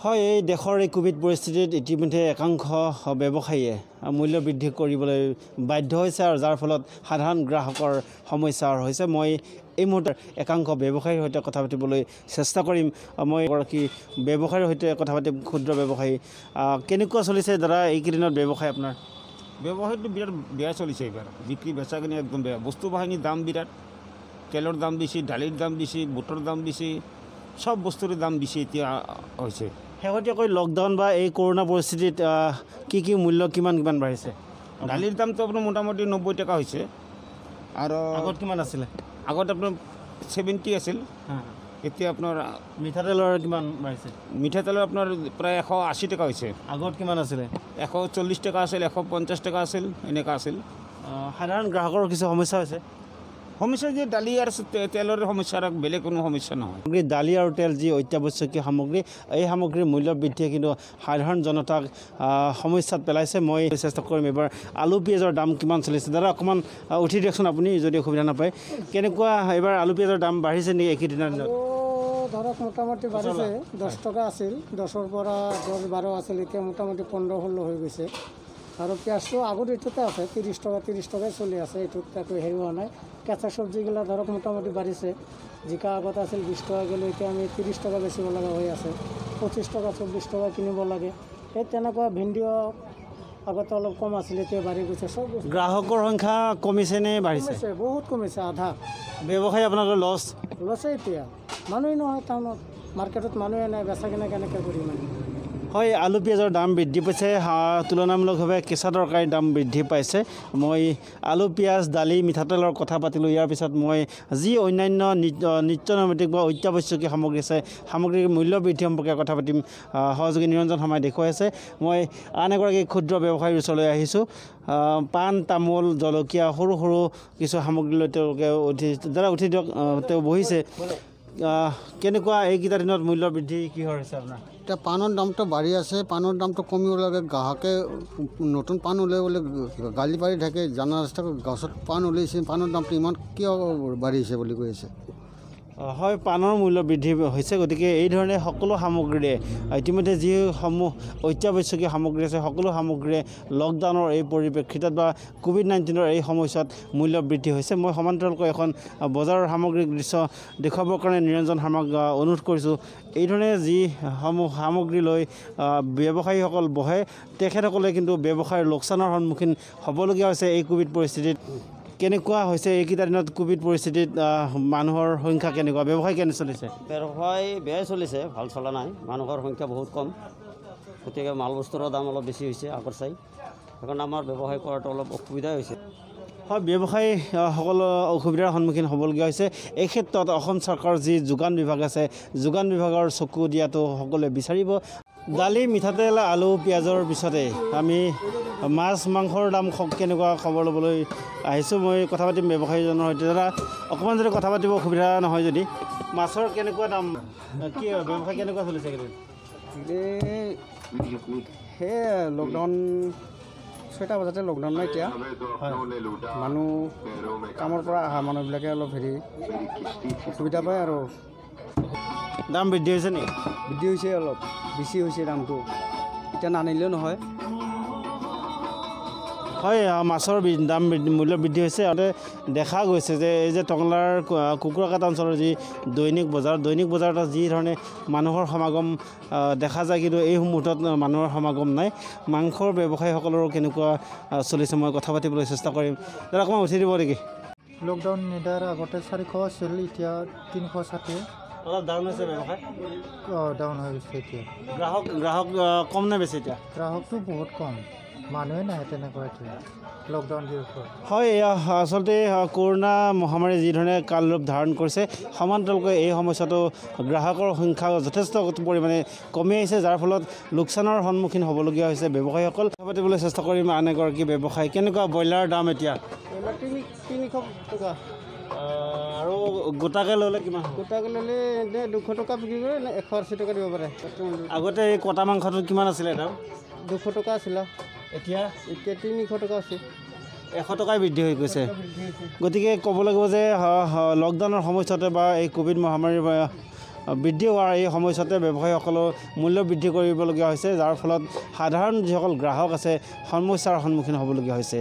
হয়, এই দেশৰ এই কোভিড পৰিস্থিতিত ইতিমধ্যে একাংশ ব্যৱসায়ীয়ে মূল্য বৃদ্ধি কৰিবলৈ বাধ্য হৈছে আৰু যাৰ ফলত সাধাৰণ গ্ৰাহকৰ সমস্যা হৈছে। মই এই মুহূৰ্তে একাংশ ব্যৱসায়ীৰ সৈতে কথা পাতিবলৈ চেষ্টা কৰিম। মই এগৰাকী ব্যৱসায়ীৰ সৈতে কথা পাতিম, ক্ষুদ্ৰ ব্যৱসায়ী। কেনেকুৱা চলিছে দাদা এইকেইদিনত ব্যৱসায় আপোনাৰ? ব্যৱসায়টো বিৰাট বেয়া চলিছে এইবাৰ। বিক্ৰী বেচা কিনি একদম বেয়া। বস্তু বাহিনীৰ দাম বিৰাট, তেলৰ দাম বেছি, দালিৰ দাম বেছি, বুটৰ দাম বেছি, সব বস্তুৰে দাম বেছি এতিয়া হৈছে। শেহতীয়াকৈ লকডাউন বা এই কৰোণা পৰিস্থিতিত কি মূল্য কিমান বাঢ়িছে? দালিৰ দামটো আপোনাৰ মোটামুটি 90 টকা হৈছে আৰু আগত কিমান আছিলে? আগত আপোনাৰ 70 আছিল, এতিয়া আপোনাৰ মিঠাতেলৰ কিমান বাঢ়িছে? মিঠাতেলৰ আপোনাৰ প্ৰায় 180 টকা হৈছে। আগত কিমান আছিলে? 140 টকা আছিল, 150 টকা আছিল, এনেকুৱা আছিল। সাধাৰণ গ্ৰাহকৰ কিছু সমস্যা হৈছে। সমস্যা যে দালি আৰু তেলৰ সমস্যা, আৰু বেলেগ কোনো সমস্যা নহয়। দালি আৰু তেল যি অত্যাৱশ্যকীয় সামগ্ৰী, এই সামগ্ৰীৰ মূল্য বৃদ্ধিয়ে কিন্তু সাধাৰণ জনতাক সমস্যাত পেলাইছে। মই চেষ্টা কৰিম এইবাৰ আলু পিঁয়াজৰ দাম কিমান চলিছে। দাদা অকণমান উঠি দিয়কচোন আপুনি যদি অসুবিধা নাপায়। কেনেকুৱা এইবাৰ আলু পিঁয়াজৰ দাম বাঢ়িছে নেকি এইকেইদিনৰ দিনত? ধৰক মোটামুটি বাঢ়িছে। 10 টকা আছিল, 10ৰ পৰা 10-12 আছিল, এতিয়া মোটামুটি 15-16 হৈ গৈছে। আৰু পিঁয়াজটো আগত এইটোতে আছে, 30 টকাই চলি আছে, এইটোত একো হেৰি হোৱা নাই। কেঁচা চব্জিগিলা ধৰক মোটামুটি বাঢ়িছে। জিকা আগত আছিল 20 টকা, গ'লে এতিয়া আমি 30 টকা বেচিব লগা হৈ আছে। 25 টকা 24 টকা কিনিব লাগে। সেই তেনেকুৱা ভেন্দিও আগতে অলপ কম আছিলে, এতিয়া বাঢ়ি গৈছে। চব গ্ৰাহকৰ সংখ্যা কমিছে নে বাঢ়িছে? বহুত কমিছে, আধা। ব্যৱসায়ী আপোনালোকৰ লছে এতিয়া। মানুহেই নহয় টাউনত, মাৰ্কেটত মানুহে নাই, বেচা কিনা কেনেকৈ কৰি মানে। হয়, আলু পিঁয়াজৰ দাম বৃদ্ধি পাইছে, তুলনামূলকভাৱে কেঁচা তৰকাৰীৰ দাম বৃদ্ধি পাইছে। মই আলু পিঁয়াজ দালি মিঠাতেলৰ কথা পাতিলোঁ। ইয়াৰ পিছত মই যি অন্যান্য নিত্য নৈমিত্তিক বা অত্যাৱশ্যকীয় সামগ্ৰী আছে, সামগ্ৰীৰ মূল্য বৃদ্ধি সম্পৰ্কে কথা পাতিম। সহযোগী নিৰঞ্জন শৰ্মাই দেখুৱাই আছে। মই আন এগৰাকী ক্ষুদ্ৰ ব্যৱসায়ীৰ ওচৰলৈ আহিছোঁ। পাণ তামোল জলকীয়া সৰু কিছু সামগ্ৰী লৈ তেওঁলোকে উঠি দিয়ক, তেওঁ বহিছে। কেনেকুৱা এইকেইটা দিনত মূল্য বৃদ্ধি কিহৰ হৈছে আপোনাৰ? এতিয়া পাণৰ দামটো বাঢ়ি আছে, পাণৰ দামটো কমিব লাগে। গ্ৰাহকে নতুন পাণ উলিয়াবলৈ গালি পাৰি থাকে, জানা ৰাস্তা গছত পাণ উলিয়াইছে, পাণৰ দামটো ইমান কিয় বাঢ়িছে বুলি কৈ আছে। হয়, পাণৰ মূল্য বৃদ্ধি হৈছে। গতিকে এই ধৰণে সকলো সামগ্ৰীৰে ইতিমধ্যে যিসমূহ অত্যাৱশ্যকীয় সামগ্ৰী আছে, সকলো সামগ্ৰীৰে লকডাউনৰ এই পৰিপ্ৰেক্ষিতত বা COVID-19 এই সময়ছোৱাত মূল্য বৃদ্ধি হৈছে। মই সমান্তৰালকৈ এখন বজাৰৰ সামগ্ৰিক দৃশ্য দেখুৱাবৰ কাৰণে নিৰঞ্জন শৰ্মাক অনুৰোধ কৰিছোঁ। এই ধৰণে যিসমূহ সামগ্ৰী লৈ ব্যৱসায়ীসকল বহে, তেখেতসকলে কিন্তু ব্যৱসায়ৰ লোকচানৰ সন্মুখীন হ'বলগীয়া হৈছে এই কোভিড পৰিস্থিতিত। কেনেকুৱা হৈছে এইকেইটা দিনত কোভিড পৰিস্থিতিত মানুহৰ সংখ্যা কেনেকুৱা, ব্যৱসায় কেনে চলিছে? ব্যৱসায় বেয়াই চলিছে, ভাল চলা নাই। মানুহৰ সংখ্যা বহুত কম, গতিকে মাল বস্তুৰৰ দাম অলপ বেছি হৈছে আগৰ চাই। সেইকাৰণে আমাৰ ব্যৱসায় কৰাটো অলপ অসুবিধাই হৈছে। হয়, ব্যৱসায়ী সকলো অসুবিধাৰ সন্মুখীন হ'বলগীয়া হৈছে। এই ক্ষেত্ৰত অসম চৰকাৰৰ যি যোগান বিভাগ আছে, যোগান বিভাগৰ চকু দিয়াটো সকলোৱে বিচাৰিব। দালি মিঠাতেল আলু পিঁয়াজৰ পিছতে আমি মাছ মাংসৰ দাম কেনেকুৱা খবৰ ল'বলৈ আহিছোঁ। মই কথা পাতিম ব্যৱসায়ীজনৰ সৈতে। দাদা অকণমান যদি কথা পাতিব অসুবিধা নহয় যদি, মাছৰ কেনেকুৱা দাম, কি ব্যৱসায় কেনেকুৱা চলিছে এইকেইদিন? সেয়ে লকডাউন 6টা বজাতে লকডাউন নাই এতিয়া। হয়, মানুহ কামৰ পৰা অহা মানুহবিলাকে অলপ অসুবিধা পায় আৰু। দাম বৃদ্ধি হৈছে নেকি? বৃদ্ধি হৈছে, অলপ বেছি হৈছে দামটো, এতিয়া নানিলেও নহয়। হয়, মাছৰ দাম মূল্য বৃদ্ধি হৈছে। আৰু দেখা গৈছে যে এই যে টংলাৰ কুকুৰাঘাট অঞ্চলৰ যি দৈনিক বজাৰত যি ধৰণে মানুহৰ সমাগম দেখা যায়, কিন্তু এই মুহূৰ্তত মানুহৰ সমাগম নাই। মাংসৰ ব্যৱসায়ীসকলৰো কেনেকুৱা চলিছে মই কথা পাতিবলৈ চেষ্টা কৰিম। দাদা অকণমান উঠি দিব নেকি? লকডাউন নিদাৰ আগতে 400 আছিল, এতিয়া 360। অলপ ডাউন হৈছে ব্যৱসায়? ডাউন হৈ গৈছে এতিয়া। গ্ৰাহক কম নে বেছি এতিয়া? গ্ৰাহকটো বহুত কম, মানুহে নাহে তেনেকুৱা এতিয়া লকডাউন দিয়াৰ পৰা। হয়, আচলতে কৰোণা মহামাৰী যিধৰণে কাল ৰূপ ধাৰণ কৰিছে, সমান্তৰালকৈ এই সমস্যাটো গ্ৰাহকৰ সংখ্যা যথেষ্ট পৰিমাণে কমি আহিছে, যাৰ ফলত লোকচানৰ সন্মুখীন হ'বলগীয়া হৈছে ব্যৱসায়ীসকল। কথা পাতিবলৈ চেষ্টা কৰিম আন এগৰাকী ব্যৱসায়ী। কেনেকুৱা ব্ৰইলাৰ দাম এতিয়া? 300 টকা। আৰু গোটাকৈ ল'লে কিমান? গোটাকৈ ল'লে 200 টকা বিক্ৰী কৰে, 180 টকা দিব পাৰে। আগতে এই কটা মাংসটো কিমান আছিলে দাম? 200 টকা আছিলে, এতিয়া 300 টকা আছে। 100 টকাই বৃদ্ধি হৈ গৈছে। গতিকে ক'ব লাগিব যে লকডাউনৰ সময়ছোৱাতে বা এই কোভিড মহামাৰীৰ বৃদ্ধি হোৱাৰ এই সময়ছোৱাতে ব্যৱসায়ীসকলেও মূল্য বৃদ্ধি কৰিবলগীয়া হৈছে, যাৰ ফলত সাধাৰণ যিসকল গ্ৰাহক আছে সমস্যাৰ সন্মুখীন হ'বলগীয়া হৈছে।